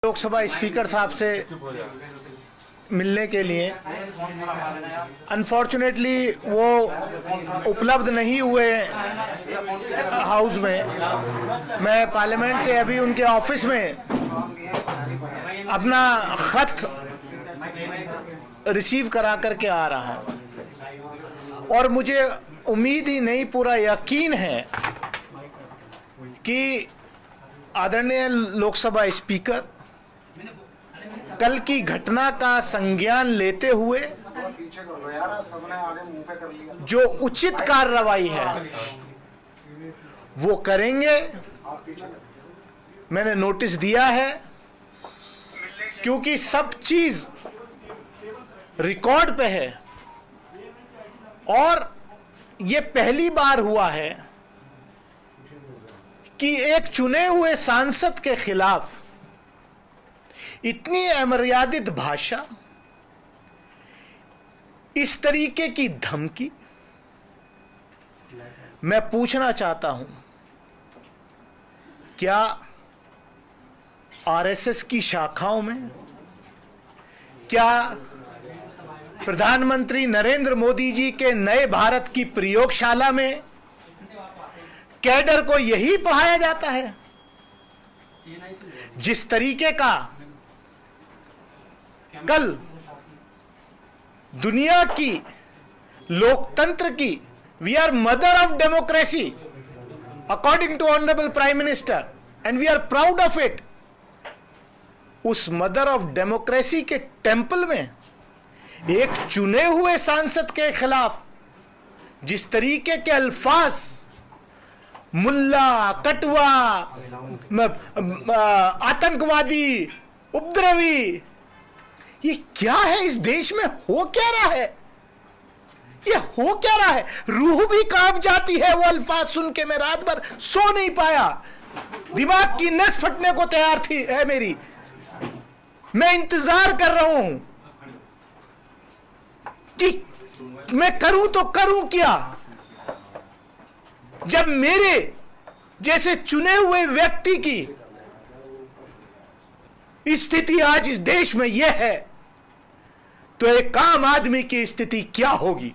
Lok Sabha speaker साहब से मिलने के लिए अनफॉर्चुनेटली वो उपलब्ध नहीं हुए हाउस में। मैं पार्लियामेंट से अभी उनके ऑफिस में अपना खत रिसीव करा करके आ रहा हूं और मुझे उम्मीद ही नहीं, पूरा यकीन है कि आदरणीय लोकसभा स्पीकर कल की घटना का संज्ञान लेते हुए जो उचित कार्रवाई है वो करेंगे। मैंने नोटिस दिया है क्योंकि सब चीज रिकॉर्ड पे है और ये पहली बार हुआ है कि एक चुने हुए सांसद के खिलाफ इतनी अमर्यादित भाषा, इस तरीके की धमकी। मैं पूछना चाहता हूं, क्या आरएसएस की शाखाओं में, क्या प्रधानमंत्री नरेंद्र मोदी जी के नए भारत की प्रयोगशाला में कैडर को यही पढ़ाया जाता है? जिस तरीके का कल दुनिया की लोकतंत्र की we are mother of democracy according to honourable prime minister and we are proud of it, उस मदर ऑफ डेमोक्रेसी के टेंपल में एक चुने हुए सांसद के खिलाफ जिस तरीके के अल्फाज मुल्ला, कटवा, आतंकवादी, उपद्रवी, ये क्या है? इस देश में हो क्या रहा है? ये हो क्या रहा है? रूह भी कांप जाती है वो अल्फाज सुन के। मैं रात भर सो नहीं पाया, दिमाग की नस फटने को तैयार थी है मेरी। मैं इंतजार कर रहा हूं कि मैं करूं तो करूं क्या, जब मेरे जैसे चुने हुए व्यक्ति की स्थिति आज इस देश में यह है, तो एक आम आदमी की स्थिति क्या होगी?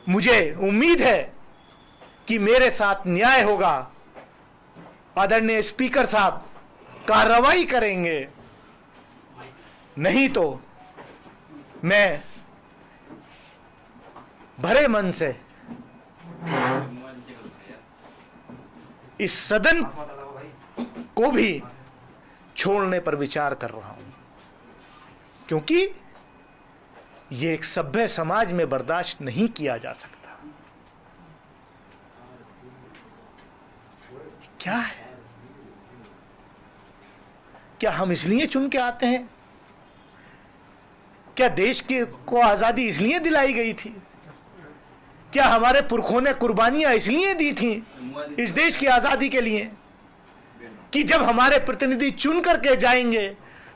मुझे उम्मीद है कि मेरे साथ न्याय होगा। आदरणीय स्पीकर साहब कार्रवाई करेंगे, नहीं तो मैं भरे मन से इस सदन को भी छोड़ने पर विचार कर रहा हूं, क्योंकि यह एक सभ्य समाज में बर्दाश्त नहीं किया जा सकता। क्या है? क्या हम इसलिए चुन के आते हैं? क्या देश को आजादी इसलिए दिलाई गई थी? क्या हमारे पुरखों ने कुर्बानियां इसलिए दी थी इस देश की आजादी के लिए कि जब हमारे प्रतिनिधि चुन करके जाएंगे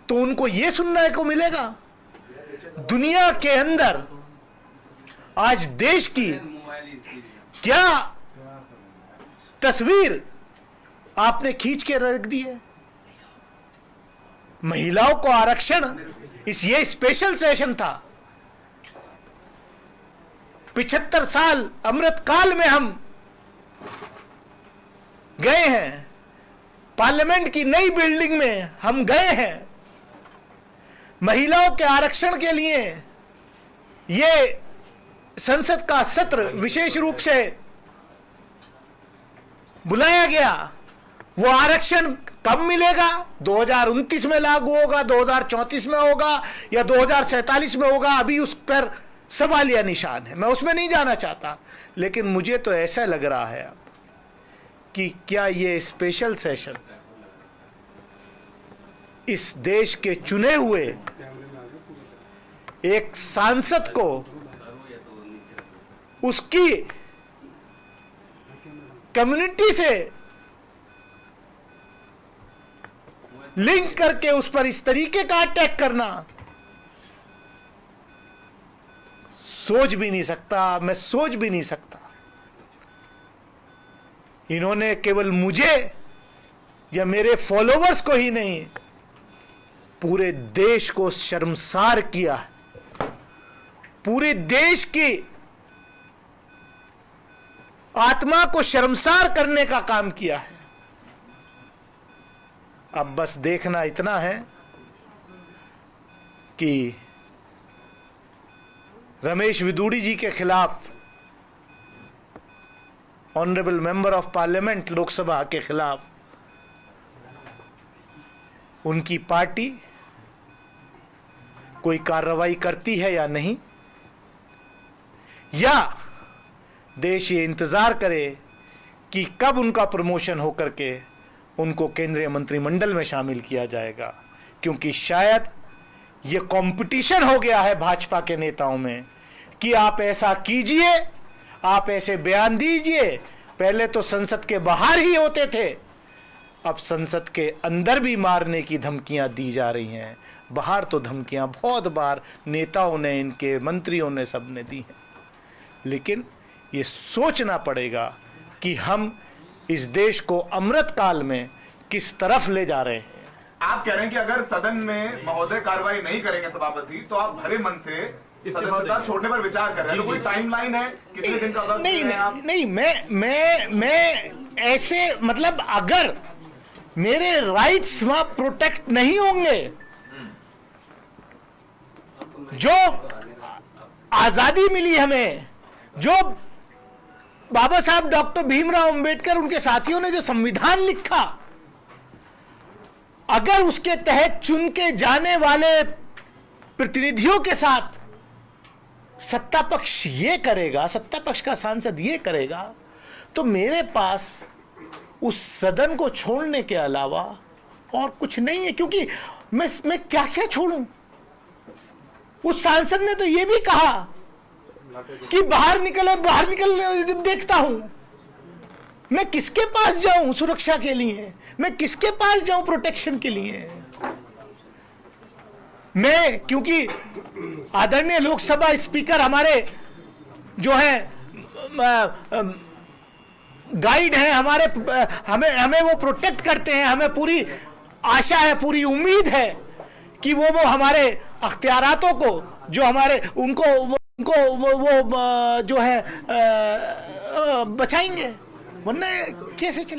तो उनको यह सुनने को मिलेगा? दुनिया के अंदर आज देश की क्या तस्वीर आपने खींच के रख दी है? महिलाओं को आरक्षण, ये स्पेशल सेशन था। 75 साल अमृत काल में हम गए हैं, पार्लियामेंट की नई बिल्डिंग में हम गए हैं। महिलाओं के आरक्षण के लिए यह संसद का सत्र विशेष रूप से बुलाया गया। वो आरक्षण कब मिलेगा? 2029 में लागू होगा, 2034 में होगा या 2047 में होगा? अभी उस पर सवालिया निशान है, मैं उसमें नहीं जाना चाहता। लेकिन मुझे तो ऐसा लग रहा है अब कि क्या ये स्पेशल सेशन इस देश के चुने हुए एक सांसद को उसकी कम्युनिटी से लिंक करके उस पर इस तरीके का अटैक करना सोच भी नहीं सकता, मैं सोच भी नहीं सकता। इन्होंने केवल मुझे या मेरे फॉलोवर्स को ही नहीं, पूरे देश को शर्मसार किया है, पूरे देश की आत्मा को शर्मसार करने का काम किया है। अब बस देखना इतना है कि रमेश विदुड़ी जी के खिलाफ, honourable member of parliament Lok Sabha के खिलाफ, उनकी पार्टी कोई कार्रवाई करती है या नहीं, या देश ये इंतजार करे कि कब उनका प्रमोशन होकर के उनको केंद्रीय मंत्रिमंडल में शामिल किया जाएगा। क्योंकि शायद ये कंपटीशन हो गया है भाजपा के नेताओं में कि आप ऐसा कीजिए, आप ऐसे बयान दीजिए। पहले तो संसद के बाहर ही होते थे, अब संसद के अंदर भी मारने की धमकियां दी जा रही हैं। बाहर तो धमकियां बहुत बार नेताओं ने, इनके मंत्रियों ने, सबने दी हैं। लेकिन ये सोचना पड़ेगा कि हम इस देश को अमृत काल में किस तरफ ले जा रहे हैं। आप कह रहे हैं कि अगर सदन में महोदय कार्रवाई नहीं करेंगे सभापति, तो आप भरे मन से सदस्यता छोड़ने पर विचार कर रहे हैं। तो कोई टाइमलाइन है, कितने दिन का वक्त है? आप नहीं, मैं ऐसे, मतलब अगर मेरे राइट्स वहां प्रोटेक्ट नहीं होंगे, जो आजादी मिली हमें, जो बाबा साहब डॉक्टर भीमराव अंबेडकर, उनके साथियों ने जो संविधान लिखा, अगर उसके तहत चुन के जाने वाले प्रतिनिधियों के साथ सत्ता पक्ष ये करेगा, सत्ता पक्ष का सांसद ये करेगा, तो मेरे पास उस सदन को छोड़ने के अलावा और कुछ नहीं है। क्योंकि मैं क्या क्या छोड़ूं। उस सांसद ने तो ये भी कहा कि बाहर निकल देखता हूं। मैं किसके पास जाऊं सुरक्षा के लिए? मैं किसके पास जाऊं प्रोटेक्शन के लिए? मैं, क्योंकि आदरणीय लोकसभा स्पीकर हमारे जो है गाइड हैं हमारे, हमें वो प्रोटेक्ट करते हैं। हमें पूरी आशा है, पूरी उम्मीद है कि वो हमारे अख्तियारातों को, जो हमारे, उनको वो जो है बचाएंगे, वरना कैसे चले।